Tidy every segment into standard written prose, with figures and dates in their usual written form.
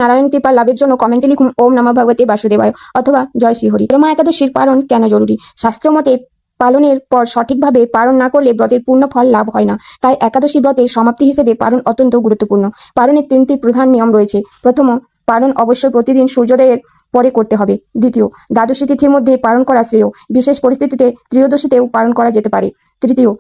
নারায়ণ কৃপা লাভের জন্য কমেন্টে লিখুন ওম নমঃ ভগবতে বাসুদেবায় অথবা জয় শ্রীহরি। রমা একাদশীর পালন কেন জরুরি? শাস্ত্র মতে পালনের পর সঠিকভাবে পালন না করলে ব্রতের পূর্ণ ফল লাভ হয় না। তাই একাদশী ব্রতের সমাপ্তি হিসেবে পালন অত্যন্ত গুরুত্বপূর্ণ। পালনের 3টি প্রধান নিয়ম রয়েছে। প্রথম, পালন অবশ্যই প্রতিদিন সূর্যোদয়ের পরে করতে হবে। দ্বিতীয়, দ্বাদশী তিথির মধ্যে পালন করা শ্রেয়, বিশেষ পরিস্থিতিতে ত্রয়োদশীতেও পালন করা যেতে পারে। তৃতীয়,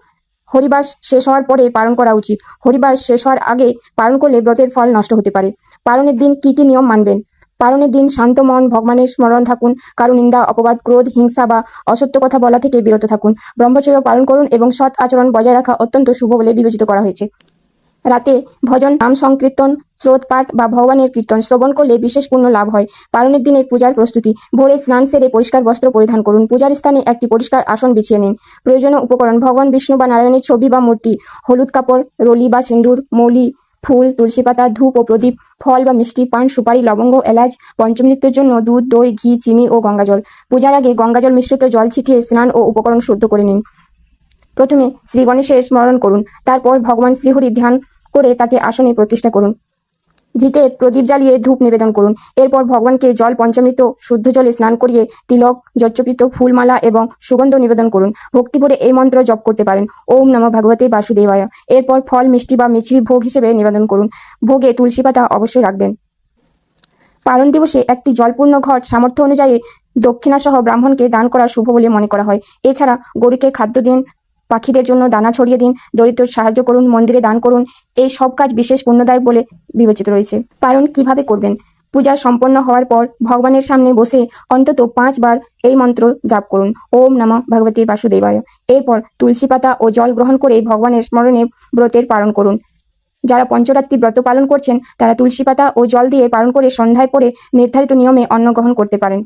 হরিবাস শেষ হওয়ার পরে পালন করা উচিত। হরিবাস শেষ হওয়ার আগে পালন করলে ব্রতের ফল নষ্ট হতে পারে। পালনের দিন কি কি নিয়ম মানবেন? পালনের দিন শান্ত মন, ভগবানের স্মরণ থাকুন, কারো নিন্দা, অপবাদ, ক্রোধ, হিংসা বা অসত্য কথা বলা থেকে বিরত থাকুন। ব্রহ্মচর্য পালন করুন এবং সৎ আচরণ বজায় রাখা অত্যন্ত শুভ বলে বিবেচিত করা হয়েছে। রাতে ভজন, নাম সংকীর্তন, স্রোত পাঠ বা ভগবানের কীর্তন শ্রবণ করলে বিশেষ পুণ্য লাভ হয়। পালনের দিনের পূজার প্রস্তুতি। ভোরে স্নান সেরে পরিষ্কার বস্ত্র পরিধান করুন। পূজার স্থানে একটি পরিষ্কার আসন বিছিয়ে নিন। প্রয়োজনীয় উপকরণ: ভগবান বিষ্ণু বা নারায়ণের ছবি বা মূর্তি, হলুদ কাপড়, রলি বা সিন্দুর, মৌলি, ফুল, তুলসী পাতা, ধূপ ও প্রদীপ, ফল বা মিষ্টি, পান, সুপারি, লবঙ্গ, এলাচ, পঞ্চমৃত্যুর জন্য দুধ, দই, ঘি, চিনি ও গঙ্গাজল। পূজার আগে গঙ্গাজল মিশ্রিত জল ছিটিয়ে স্নান ও উপকরণ শুদ্ধ করে নিন। প্রথমে শ্রী গণেশের স্মরণ করুন, তারপর ভগবান শ্রীহরি ধ্যান করে তাকে আসনে প্রতিষ্ঠা করুন। ঘিতে প্রদীপ জ্বালিয়ে ধূপ নিবেদন করুন। এরপর ভগবানকে জল পঞ্চামৃত শুদ্ধ জলে স্নান করিয়ে তিলক, যজ্ঞপীত, ফুলমালা এবং সুগন্ধ নিবেদন করুন। ভক্তি ভরে এই মন্ত্র জপ করতে পারেন, ওম নমঃ ভগবতে বাসুদেবায়। এরপর ফল, মিষ্টি বা মিছরি ভোগ হিসেবে নিবেদন করুন। ভোগে তুলসী পাতা অবশ্যই রাখবেন। পালন দিবসে একটি জলপূর্ণ ঘট সামর্থ্য অনুযায়ী দক্ষিণাসহ ব্রাহ্মণকে দান করা শুভ বলে মনে করা হয়। এছাড়া গরুকে খাদ্য দিন, পাখিদের জন্য দানা ছড়িয়ে দিন, দরিদ্র সাহায্য করুন, মন্দিরে দান করুন। এই সব কাজ বিশেষ পুণ্যদায়ক বলে বিবেচিত রয়েছে। পালন কিভাবে করবেন? পূজা সম্পন্ন হওয়ার পর ভগবানের সামনে বসে অন্তত 5 বার এই মন্ত্র জাপ করুন, ওম নমঃ ভগবতে বাসুদেবায়। এরপর তুলসী পাতা ও জল গ্রহণ করে ভগবানের স্মরণে ব্রতের পালন করুন। যারা পঞ্চরাত্রি ব্রত পালন করছেন তারা তুলসী পাতা ও জল দিয়ে পালন করে সন্ধ্যায় পরে নির্ধারিত নিয়মে অন্ন গ্রহণ করতে পারেন।